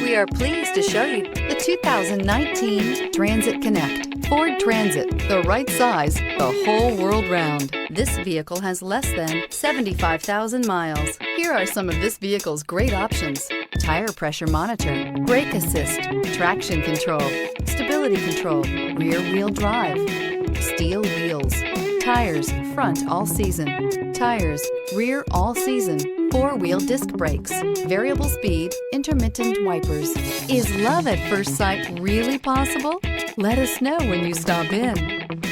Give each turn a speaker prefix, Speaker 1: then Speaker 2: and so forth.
Speaker 1: We are pleased to show you the 2019 Transit Connect. Ford Transit, the right size, the whole world round. This vehicle has less than 75,000 miles. Here are some of this vehicle's great options: tire pressure monitor, brake assist, traction control, stability control, rear wheel drive, steel wheels, tires front all season, tires rear all season, four-wheel disc brakes, variable speed, intermittent wipers. Is love at first sight really possible? Let us know when you stop in.